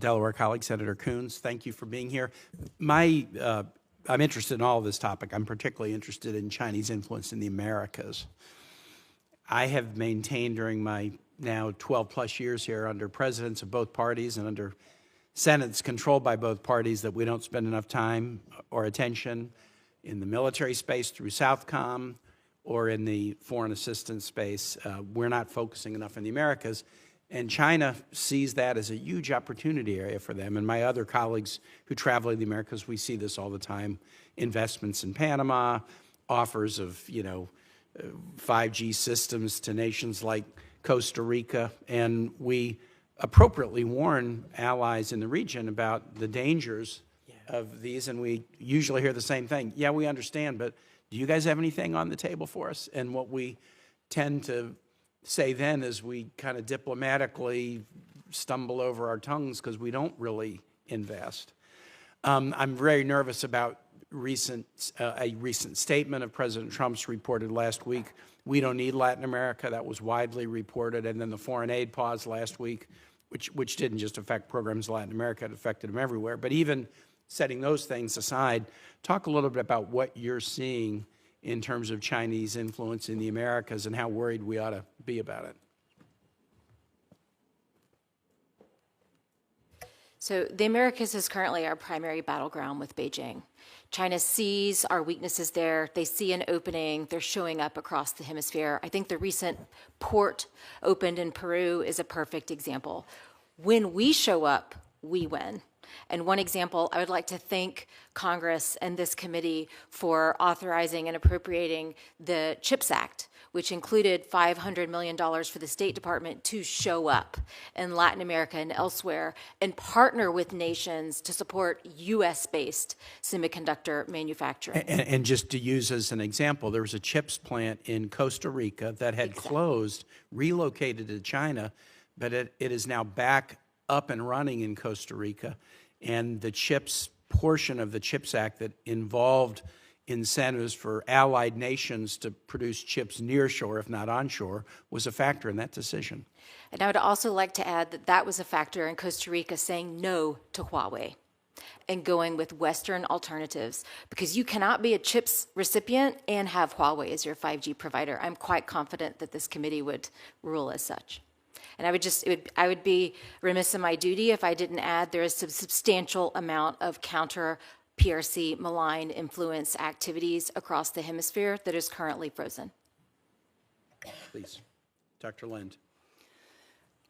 Delaware colleague, Senator Coons. Thank you for being here. I'm interested in all of this topic. I'm particularly interested in Chinese influence in the Americas. I have maintained during my now 12-plus years here under presidents of both parties and under Senates controlled by both parties that we don't spend enough time or attention in the military space through Southcom or in the foreign assistance space. We're not focusing enough in the Americas. And China sees that as a huge opportunity area for them. And my other colleagues who travel in the Americas, we see this all the time. Investments in Panama, offers of, 5G systems to nations like Costa Rica. And we appropriately warn allies in the region about the dangers of these. And we usually hear the same thing. Yeah, we understand, but do you guys have anything on the table for us? And what we tend to say then is we kind of diplomatically stumble over our tongues because we don't really invest. I'm very nervous about a recent statement of President Trump's reported last week. We don't need Latin America. That was widely reported. And then the foreign aid pause last week, which didn't just affect programs in Latin America, it affected them everywhere. But even setting those things aside, talk a little bit about what you're seeing in terms of Chinese influence in the Americas and how worried we ought to be about it. So the Americas is currently our primary battleground with Beijing. China sees our weaknesses there. They see an opening. They're showing up across the hemisphere. I think the recent port opened in Peru is a perfect example. When we show up, we win. And one example, I would like to thank Congress and this committee for authorizing and appropriating the CHIPS Act, which included $500 million for the State Department to show up in Latin America and elsewhere and partner with nations to support U.S.-based semiconductor manufacturing. And just to use as an example, there was a CHIPS plant in Costa Rica that had closed, relocated to China, but it is now back up and running in Costa Rica. And the CHIPS portion of the CHIPS Act that involved incentives for allied nations to produce chips near shore, if not onshore, was a factor in that decision. And I would also like to add that that was a factor in Costa Rica saying no to Huawei and going with Western alternatives, because you cannot be a CHIPS recipient and have Huawei as your 5G provider. I'm quite confident that this committee would rule as such. And I would be remiss in my duty if I didn't add there is a substantial amount of counter PRC malign influence activities across the hemisphere that is currently frozen. Please, Dr. Lind.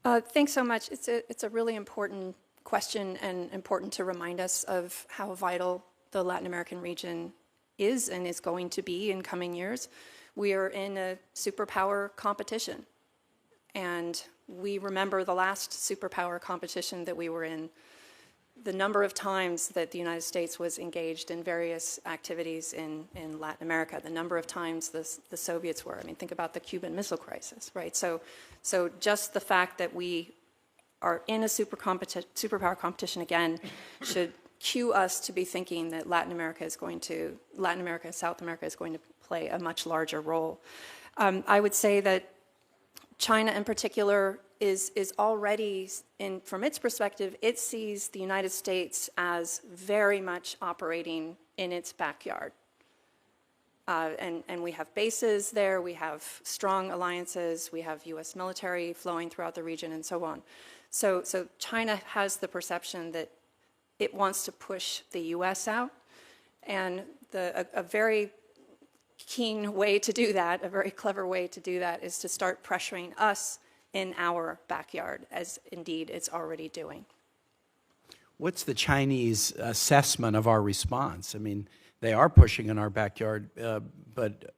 Thanks so much. It's a really important question and important to remind us of how vital the Latin American region is and is going to be in coming years. We are in a superpower competition. And we remember the last superpower competition that we were in, the number of times that the United States was engaged in various activities in Latin America, the number of times the Soviets were. I mean, think about the Cuban Missile Crisis, right? So just the fact that we are in a superpower competition again should cue us to be thinking that Latin America, South America is going to play a much larger role. I would say that China in particular is already, from its perspective, it sees the United States as very much operating in its backyard. And we have bases there, we have strong alliances, we have US military flowing throughout the region and so on. So China has the perception that it wants to push the US out, and a very keen way to do that, a very clever way to do that, is to start pressuring us in our backyard, as indeed it's already doing. What's the Chinese assessment of our response? I mean, they are pushing in our backyard, but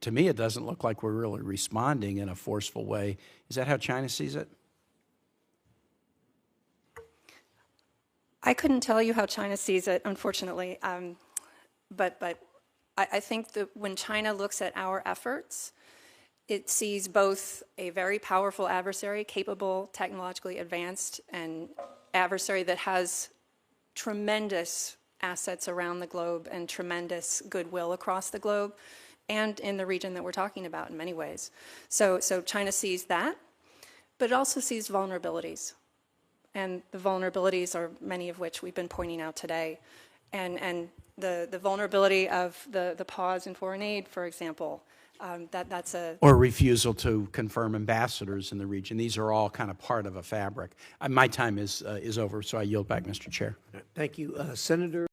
to me it doesn't look like we're really responding in a forceful way. Is that how China sees it? I couldn't tell you how China sees it, unfortunately, but I think that when China looks at our efforts, it sees both a very powerful adversary, capable, technologically advanced, and adversary that has tremendous assets around the globe and tremendous goodwill across the globe and in the region that we're talking about in many ways. So China sees that, but it also sees vulnerabilities. and the vulnerabilities are many of which we've been pointing out today. And the vulnerability of the pause in foreign aid, for example, that's a... Or refusal to confirm ambassadors in the region. These are all kind of part of a fabric. My time is over, so I yield back, Mr. Chair. Thank you. Senator